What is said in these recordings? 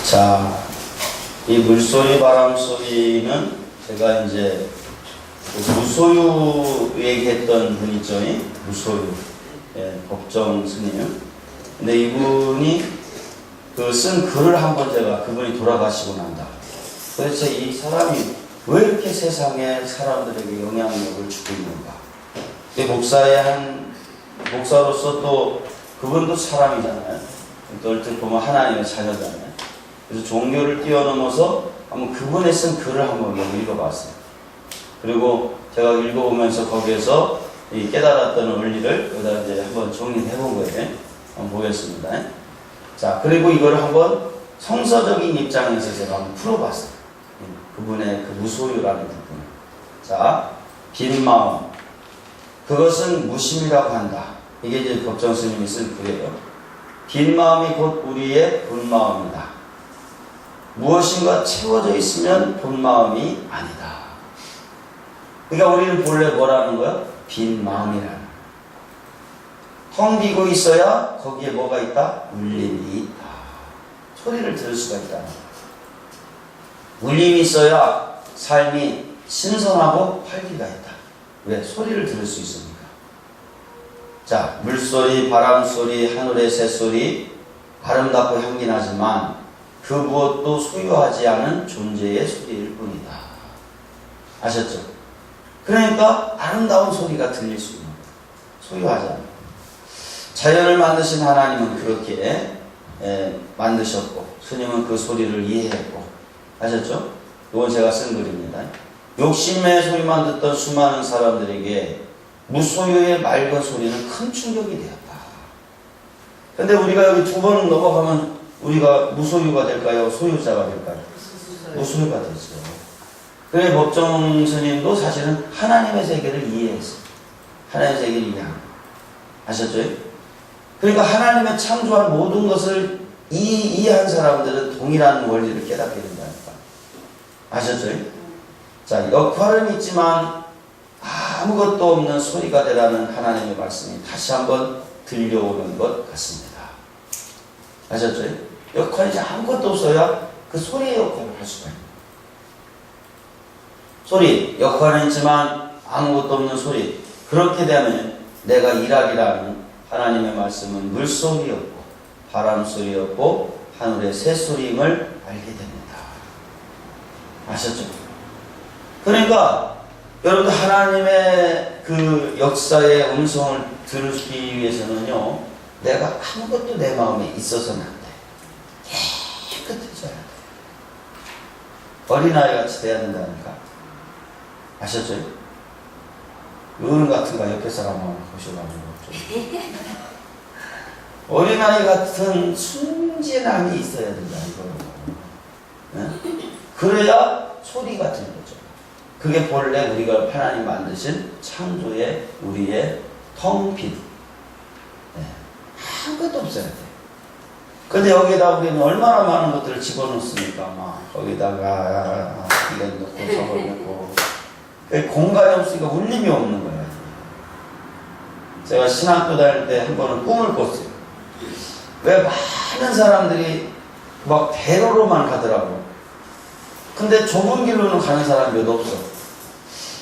자, 이 물소리, 바람소리는 제가 이제 무소유 얘기했던 분 있죠? 무소유. 예, 법정 스님. 근데 이분이 쓴 글을 한번 제가 그분이 돌아가시고 난다. 도대체 이 사람이 왜 이렇게 세상에 사람들에게 영향력을 주고 있는가? 목사로서 또 그분도 사람이잖아요. 또 얼핏 보면 하나님의 자녀잖아요. 그래서 종교를 뛰어넘어서 한번 그분의 쓴 글을 한번 읽어봤어요. 그리고 제가 읽어보면서 거기에서 이 깨달았던 원리를 여기다 이제 한번 정리해 본 거예요. 한번 보겠습니다. 자, 그리고 이걸 한번 성서적인 입장에서 제가 한번 풀어봤어요. 그분의 그 무소유라는 부분. 자, 빈 마음. 그것은 무심이라고 한다. 이게 이제 법정 스님이 쓴 글이에요. 빈 마음이 곧 우리의 본 마음이다. 무엇인가 채워져 있으면 본 마음이 아니다. 그러니까 우리는 본래 뭐라는 거야? 빈 마음이라는. 텅 비고 있어야 거기에 뭐가 있다? 울림이 있다. 소리를 들을 수가 있다. 울림이 있어야 삶이 신선하고 활기가 있다. 왜? 소리를 들을 수 있으니까. 자, 물소리, 바람소리, 하늘의 새소리, 아름답고 향기나지만 그 무엇도 소유하지 않은 존재의 소리일 뿐이다. 아셨죠? 그러니까 아름다운 소리가 들릴 수 있는 거예요. 소유하지 않는. 자연을 만드신 하나님은 그렇게 만드셨고 스님은 그 소리를 이해했고. 아셨죠? 이건 제가 쓴 글입니다. 욕심의 소리만 듣던 수많은 사람들에게 무소유의 맑은 소리는 큰 충격이 되었다. 근데 우리가 여기 두 번 넘어가면 우리가 무소유가 될까요? 소유자가 될까요? 무소유가 되죠. 그래 법정 스님도 사실은 하나님의 세계를 이해했어요. 하나님의 세계를 이해합니다. 아셨죠? 그러니까 하나님의 창조한 모든 것을 이해한 사람들은 동일한 원리를 깨닫게 된다니까. 아셨죠? 자, 역할은 있지만 아무것도 없는 소리가 되라는 하나님의 말씀이 다시 한번 들려오는 것 같습니다. 아셨죠? 역할이 아무것도 없어야 그 소리의 역할을 할 수가 있는 거예요. 소리, 역할은 있지만 아무것도 없는 소리. 그렇게 되면 내가 일하리라는 하나님의 말씀은 물소리였고 바람소리였고 하늘의 새소리임을 알게 됩니다. 아셨죠? 그러니까 여러분들 하나님의 그 역사의 음성을 들으시기 위해서는요, 내가 아무것도 내 마음에 있어서는 안 돼. 깨끗해져야 돼. 어린아이 같이 돼야 된다니까. 아셨죠? 어른 같은가 옆에 사람 한번 보셔가지고 좀. 어린아이 같은 순진함이 있어야 된다 이거. 네? 그래야 소리가 들리는 거죠. 그게 본래 우리가 하나님 만드신 창조의 우리의 텅 빈. 네. 아무것도 없어야 돼. 근데 여기다 우리는 얼마나 많은 것들을 집어넣습니까? 막 거기다가 이걸 넣고 저걸 넣고. 공간이 없으니까 울림이 없는 거예요. 제가 신학교 다닐 때 한 번은 꿈을 꿨어요. 왜 많은 사람들이 막 대로로만 가더라고요. 근데 좁은 길로는 가는 사람이 몇 없어.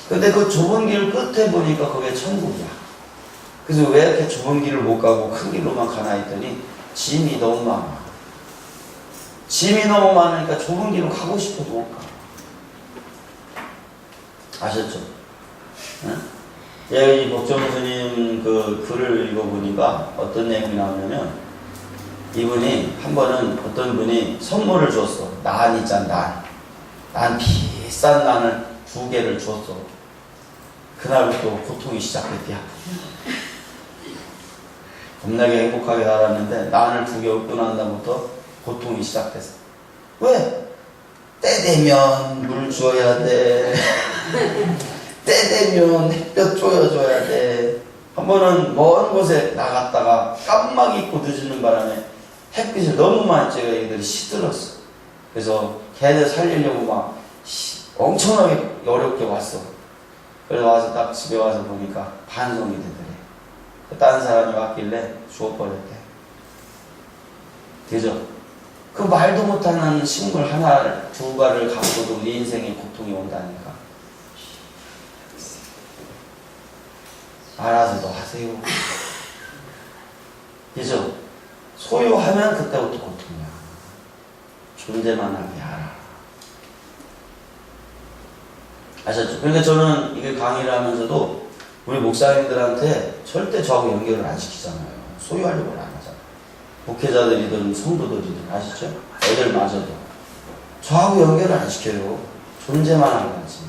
근데 그 좁은 길 끝에 보니까 그게 천국이야. 그래서 왜 이렇게 좁은 길을 못 가고 큰 길로만 가나 했더니 짐이 너무 많아. 짐이 너무 많으니까 좁은 길로 가고 싶어도 못 가. 아셨죠? 네? 이 법정 스님 그 글을 읽어보니까 어떤 내용이 나오냐면 이분이 한 번은 어떤 분이 선물을 줬어. 난 있잖아, 난 비싼 난을 2개를 줬어. 그날부터 고통이 시작했대요. 겁나게 행복하게 살았는데 난을 2개 얻고 난 다음부터 고통이 시작됐어. 왜? 때 되면 물 줘야 돼. 때 되면 햇볕 쪼여줘야 돼. 한 번은 먼 곳에 나갔다가 깜막 입고 늦는 바람에 햇빛을 너무 많이 쬐가 얘들이 시들었어. 그래서 걔들 살리려고 막 엄청나게 어렵게 왔어. 그래서 와서 딱 집에 와서 보니까 반송이 되더래. 다른 사람이 왔길래 주워버렸대. 되죠? 그 말도 못하는 식물 하나, 두 가를 갖고도 우리 인생에 고통이 온다니까. 알아서도 하세요. 그죠? 소유하면 그때부터 고통이야. 존재만 하게 알아. 아셨죠? 그러니까 저는 이게 강의를 하면서도 우리 목사님들한테 절대 저하고 연결을 안 시키잖아요. 소유하려고 안 하잖아요. 목회자들이든 성도들이든 아시죠? 애들마저도 저하고 연결을 안 시켜요. 존재만 하는 거지.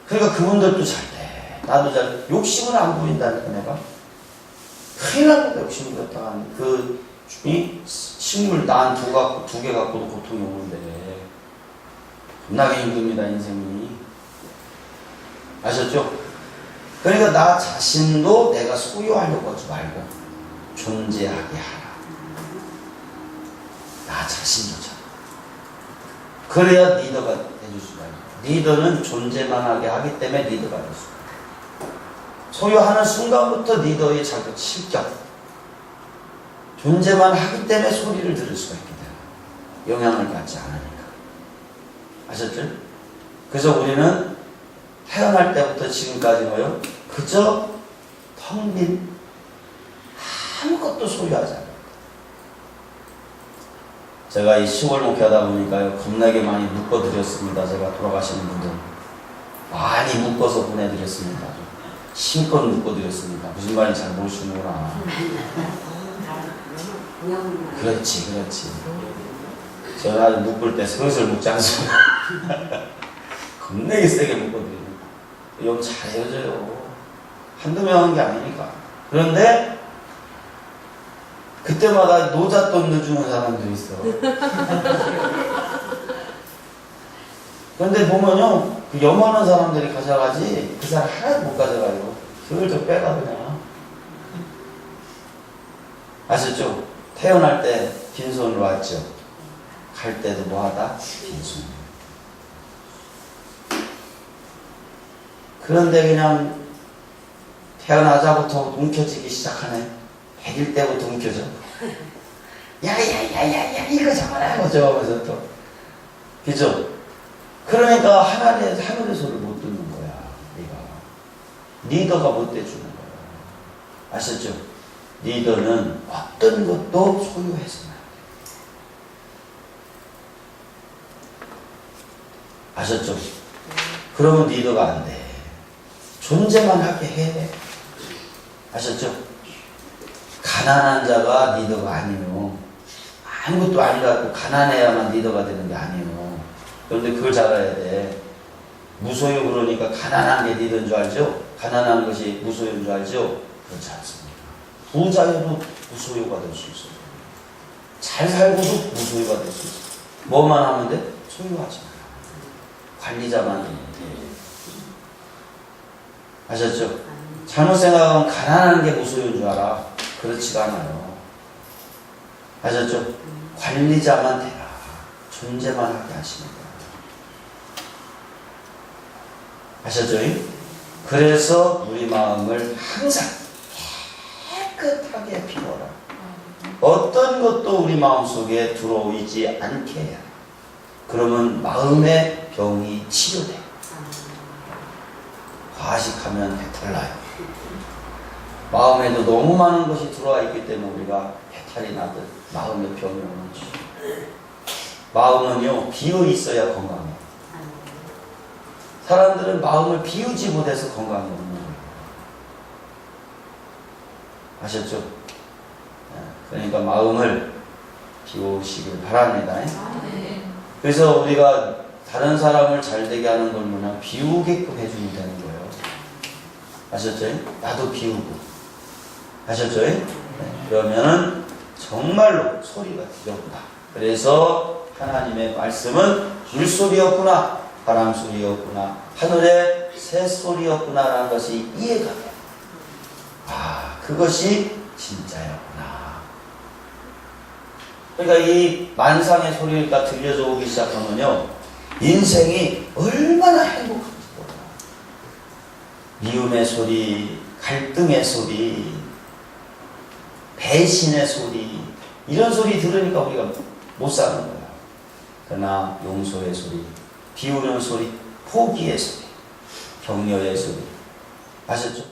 그러니까 그분들도 잘 돼. 나도 잘 욕심을 안 부린다니까 내가. 큰일 납니다. 욕심 부렸다가 그 식물 난 두 개 갖고도 고통이 오는데 겁나게 힘듭니다. 인생이. 아셨죠? 그러니까 나 자신도 내가 소유하려고 하지 말고 존재하게 하라. 나 자신조차. 그래야 리더가 해줄 수가 있어요. 리더는 존재만 하게 하기 때문에 리더가 될 수가 있어요. 소유하는 순간부터 리더의 자격, 실격. 존재만 하기 때문에 소리를 들을 수가 있게 돼요. 영향을 받지 않으니까. 아셨죠? 그래서 우리는 태어날 때부터 지금까지 뭐요? 그저 텅 빈 아무것도 소유하지 않아요. 제가 이 10월 목회하다 보니까요, 겁나게 많이 묶어드렸습니다. 제가 돌아가시는 분들. 많이 묶어서 보내드렸습니다. 심껏 묶어드렸습니다. 무슨 말인지 잘 모르시는구나. 그렇지. 제가 묶을 때 슬슬 묶지 않습니다. 겁나게 세게 묶어드립니다. 영 잘 헤어져요. 한두 명 한 게 아니니까. 그런데 그때마다 노잣돈 넣어주는 사람들이 있어. 그런데 보면요, 그 염원한 사람들이 가져가지 그 사람 하나도 못 가져가요. 슬쩍 빼가 그냥. 아셨죠? 태어날 때 빈손으로 왔죠. 갈 때도 뭐하다? 빈손. 그런데 그냥 태어나자부터 움켜쥐기 시작하네. 100일 때부터 움켜져. 야야야야야 이거 잡아라 이거죠 하면서 또. 그죠? 그러니까 하나님의 소리를 못 듣는 거야. 리더가 못 돼주는 거야. 아셨죠? 리더는 어떤 것도 소유해서는 안 돼. 아셨죠? 그러면 리더가 안 돼. 존재만 하게 해. 아셨죠? 가난한 자가 리더가 아니에요. 아무것도 아니라고 가난해야만 리더가 되는 게 아니에요. 그런데 그걸 잘 알아야 돼. 무소유 그러니까 가난한 게 리더인 줄 알죠? 가난한 것이 무소유인 줄 알죠? 그렇지 않습니다. 부자여도 무소유가 될 수 있어요. 잘 살고도 무소유가 될 수 있어요. 뭐만 하면 돼? 소유하지 마. 관리자만 되면 돼. 아셨죠? 잘못 생각하면 가난한 게 무소유인 줄 알아. 그렇지가 않아요. 아셨죠? 관리자만 되라. 존재만 하게 하시는 거예요. 아셨죠? 그래서 우리 마음을 항상 깨끗하게 비워라. 어떤 것도 우리 마음속에 들어오지 않게 해야. 그러면 마음의 병이 치료돼. 과식하면 배탈나요. 마음에도 너무 많은 것이 들어와 있기 때문에 우리가 배탈이 나듯 마음의 병이 오는 거죠. 마음은요, 비어 있어야 건강해요. 사람들은 마음을 비우지 못해서 건강이 없는 거예요. 아셨죠? 그러니까 마음을 비우시길 바랍니다. 그래서 우리가 다른 사람을 잘 되게 하는 건 뭐냐? 비우게끔 해주면 되는 거예요. 아셨죠? 나도 비우고. 아셨죠? 그러면은 정말로 소리가 들렸구나. 그래서 하나님의 말씀은 물소리였구나, 바람소리였구나, 하늘의 새소리였구나 라는 것이 이해가 돼요. 아, 그것이 진짜였구나. 그러니까 이 만상의 소리가 들려져 오기 시작하면요, 인생이 얼마나 행복한지 몰라요. 미움의 소리, 갈등의 소리, 배신의 소리, 이런 소리 들으니까 우리가 못 사는 거야. 그러나 용서의 소리, 비우는 소리, 포기의 소리, 격려의 소리. 아셨죠?